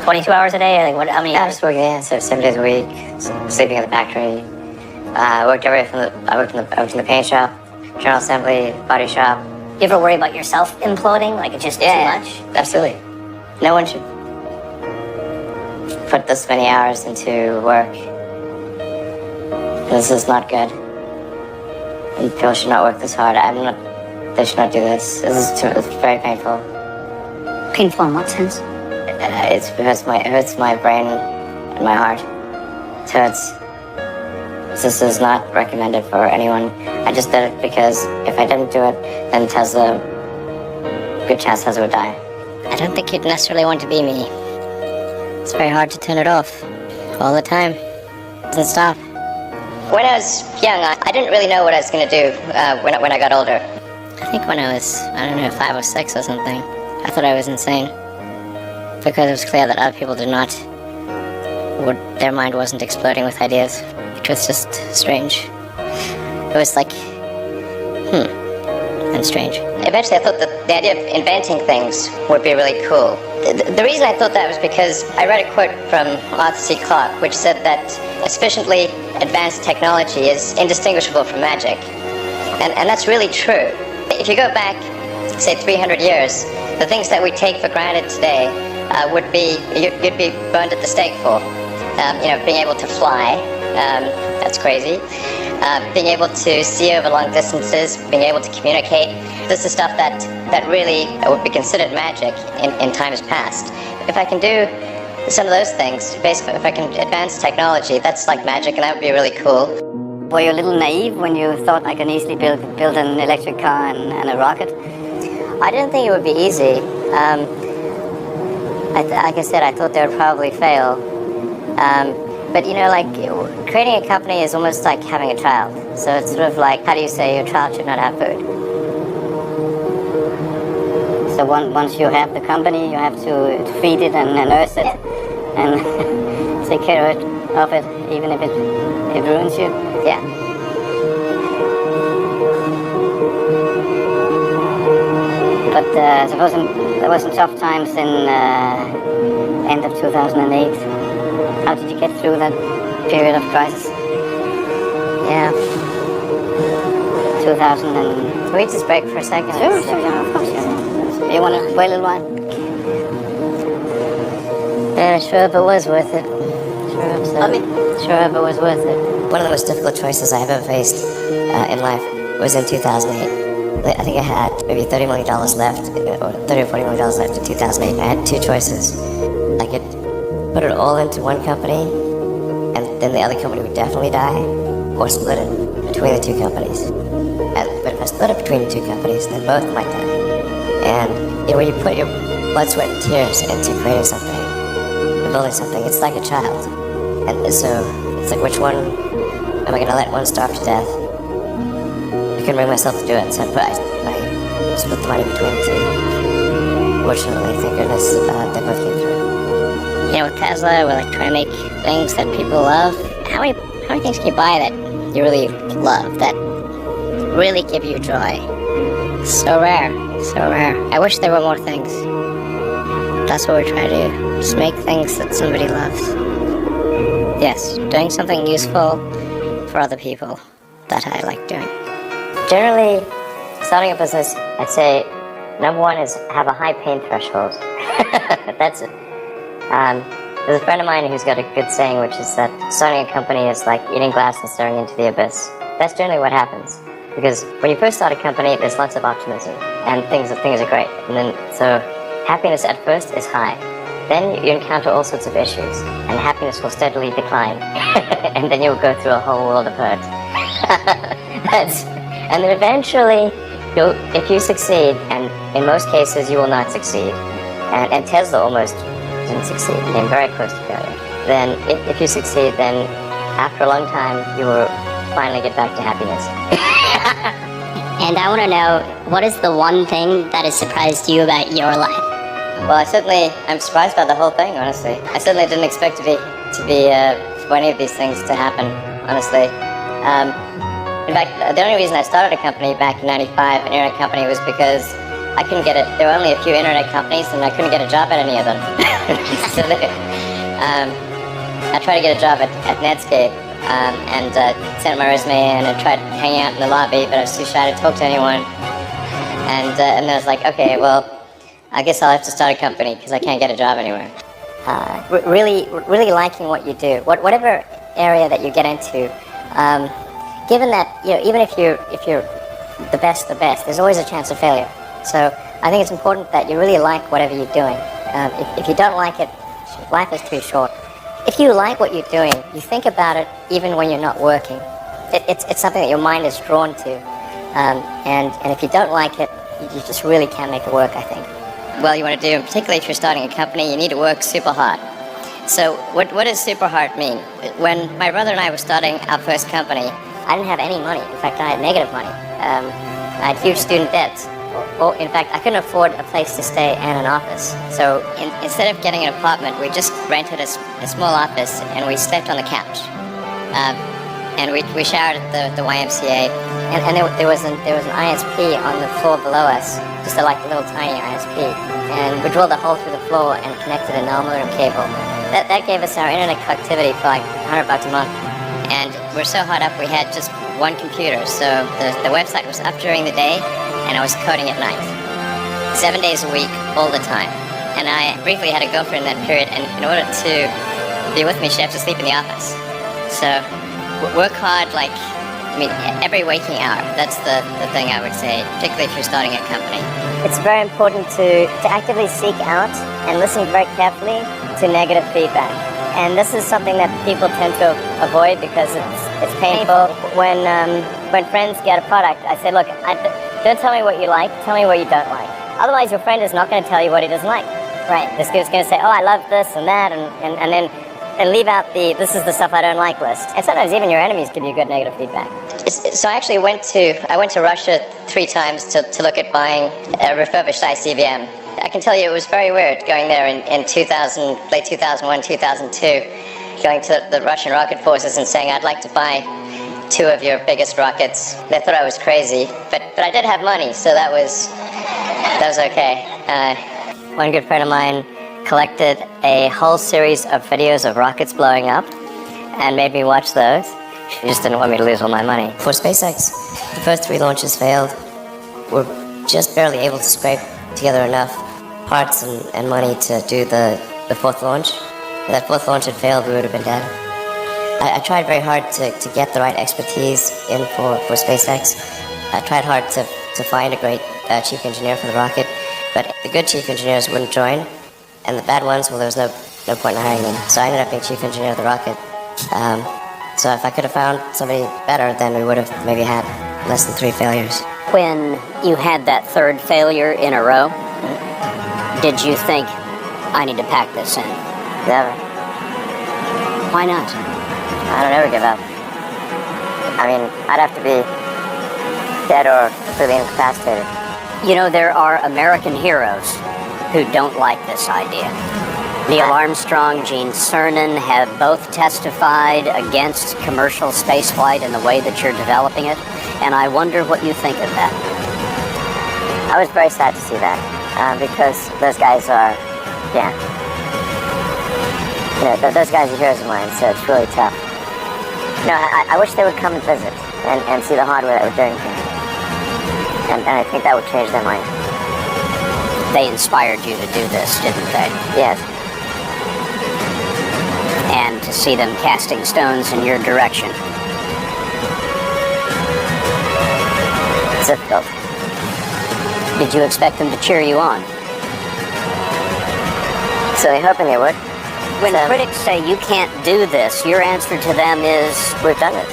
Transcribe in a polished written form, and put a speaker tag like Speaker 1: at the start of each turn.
Speaker 1: 22 hours a day? Or like what? How many
Speaker 2: I
Speaker 1: hours?
Speaker 2: was working 7 days a week, sleeping in the factory. I worked in the paint shop, general assembly, body shop.
Speaker 1: You ever worry about yourself imploding? Like it's just too much?
Speaker 2: Absolutely. No one should put this many hours into work. This is not good. And people should not work this hard. They should not do this. It's very painful.
Speaker 1: Painful in what sense?
Speaker 2: It hurts my brain and my heart. It hurts. This is not recommended for anyone. I just did it because if I didn't do it, then good chance Tesla would die.
Speaker 1: I don't think you'd necessarily want to be me. It's very hard to turn it off all the time. It doesn't stop.
Speaker 2: When I was young, I didn't really know what I was going to do when I got older.
Speaker 1: I think when I was, 5 or 6 or something, I thought I was insane. Because it was clear that other people their mind wasn't exploding with ideas. It was just strange. It was like, and strange.
Speaker 2: Eventually I thought that the idea of inventing things would be really cool. The reason I thought that was because I read a quote from Arthur C. Clarke, which said that sufficiently advanced technology is indistinguishable from magic. And that's really true. If you go back, say 300 years, the things that we take for granted today you'd be burned at the stake for. Being able to fly, that's crazy. Being able to see over long distances, being able to communicate. This is stuff that really would be considered magic in times past. If I can do some of those things, basically if I can advance technology, that's like magic, and that would be really cool.
Speaker 1: Were you a little naive when you thought I can easily build an electric car and a rocket?
Speaker 2: I didn't think it would be easy. Like I said, I thought they would probably fail. But creating a company is almost like having a child. So it's sort of like, how do you say your child should not have food?
Speaker 1: So once you have the company, you have to feed it and nurse it and take care of it, even if it ruins you.
Speaker 2: Yeah.
Speaker 1: But suppose there was some tough times in end of 2008. How did you get through that period of crisis?
Speaker 2: Yeah.
Speaker 1: 2000 and...
Speaker 2: Can we just break for a second?
Speaker 1: Sure, of course. You want to wait a little while?
Speaker 2: Yeah, sure, but it was worth it.
Speaker 1: Sure, but it was worth it.
Speaker 2: One of the most difficult choices I have ever faced in life was in 2008. I think I had maybe $30 million left, or $30 or $40 million left in 2008. I had two choices. I could put it all into one company, and then the other company would definitely die, or split it between the two companies. But if I split it between the two companies, then both might die. And when you put your blood, sweat, and tears into creating something, and building something, it's like a child. And so it's like, which one am I going to let one starve to death? I couldn't bring myself to do it, so I split the money between the two. Fortunately, thank goodness, they both came through.
Speaker 1: With Tesla, we're trying to make things that people love. How many things can you buy that you really love, that really give you joy? So rare. I wish there were more things. That's what we're trying to do. Just make things that somebody loves. Yes, doing something useful for other people that I like doing.
Speaker 2: Generally, starting a business, I'd say number one is have a high pain threshold. That's it. There's a friend of mine who's got a good saying, which is that starting a company is like eating glass and staring into the abyss. That's generally what happens. Because when you first start a company, there's lots of optimism, and things are great. And then, so happiness at first is high. Then you encounter all sorts of issues, and happiness will steadily decline. And then you'll go through a whole world of hurt. And then eventually, if you succeed, and in most cases you will not succeed, and Tesla almost didn't succeed, came very close to failure, then if you succeed, then after a long time, you will finally get back to happiness.
Speaker 1: And I want to know, what is the one thing that has surprised you about your life?
Speaker 2: Well, I'm surprised by the whole thing, honestly. I certainly didn't expect for any of these things to happen, honestly. In fact, the only reason I started a company back in '95, an internet company, was because
Speaker 1: I couldn't get it. There were only a few internet companies, and I couldn't get a job at any of them. So I tried to get a job at Netscape, and sent my resume in and tried hanging out in the lobby, but I was too shy to talk to anyone. And then I was like, okay, well, I guess I'll have to start a company because I can't get a job anywhere. Really liking what you do, whatever area that you get into. Given that, even if you're the best, there's always a chance of failure. So I think it's important that you really like whatever you're doing. If you don't like it, life is too short. If you like what you're doing, you think about it even when you're not working. It's something that your mind is drawn to. And if you don't like it, you just really can't make it work, I think. Well, you want to do, particularly if you're starting a company, you need to work super hard. So what does super hard mean? When my brother and I were starting our first company, I didn't have any money. In fact, I had negative money. I had huge student debts. In fact, I couldn't afford a place to stay and an office. So instead of getting an apartment, we just rented a small office and we slept on the couch. And we showered at the YMCA. And there was an ISP on the floor below us, just a little tiny ISP. And we drilled a hole through the floor and connected a non-modem cable. That gave us our internet connectivity for like $100 a month. And we're so hot up, we had just one computer. So the website was up during the day, and I was coding at night. 7 days a week, all the time. And I briefly had a girlfriend in that period, and in order to be with me, she had to sleep in the office. So work hard, every waking hour. That's the thing I would say, particularly if you're starting a company. It's very important to actively seek out and listen very carefully to negative feedback. And this is something that people tend to avoid because it's painful. When friends get a product, I say, look, don't tell me what you like, tell me what you don't like. Otherwise, your friend is not going to tell you what he doesn't like. Right. This guy's going to say, oh, I love this and that, and leave out this is the stuff I don't like list. And sometimes even your enemies give you good negative feedback. So I actually went to Russia 3 times to look at buying a refurbished ICBM. I can tell you it was very weird going there in late 2001, 2002, going to the Russian rocket forces and saying, I'd like to buy 2 of your biggest rockets. They thought I was crazy, but I did have money, so that was okay. One good friend of mine collected a whole series of videos of rockets blowing up and made me watch those. He just didn't want me to lose all my money.
Speaker 2: For SpaceX, the first 3 launches failed. We're just barely able to scrape together enough parts and money to do the 4th launch. If that 4th launch had failed, we would have been dead. I tried very hard to get the right expertise in for SpaceX. I tried hard to find a great chief engineer for the rocket, but the good chief engineers wouldn't join, and the bad ones, well, there was no point in hiring them. So I ended up being chief engineer of the rocket. So if I could have found somebody better, then we would have maybe had less than 3 failures.
Speaker 3: When you had that 3rd failure in a row, did you think, I need to pack this in?
Speaker 1: Never.
Speaker 3: Why not?
Speaker 1: I don't ever give up. I mean, I'd have to be dead or completely incapacitated.
Speaker 3: You know, there are American heroes who don't like this idea. Neil Armstrong, Gene Cernan have both testified against commercial spaceflight in the way that you're developing it, and I wonder what you think of that.
Speaker 1: I was very sad to see that, because those guys are, those guys are heroes of mine, so it's really tough. I wish they would come and visit and see the hardware that we're doing here. And I think that would change their mind.
Speaker 3: They inspired you to do this, didn't they?
Speaker 1: Yes.
Speaker 3: And to see them casting stones in your direction.
Speaker 1: It's difficult.
Speaker 3: Did you expect them to cheer you on?
Speaker 1: Certainly hoping they would.
Speaker 3: When critics say you can't do this, your answer to them is,
Speaker 1: we've done it.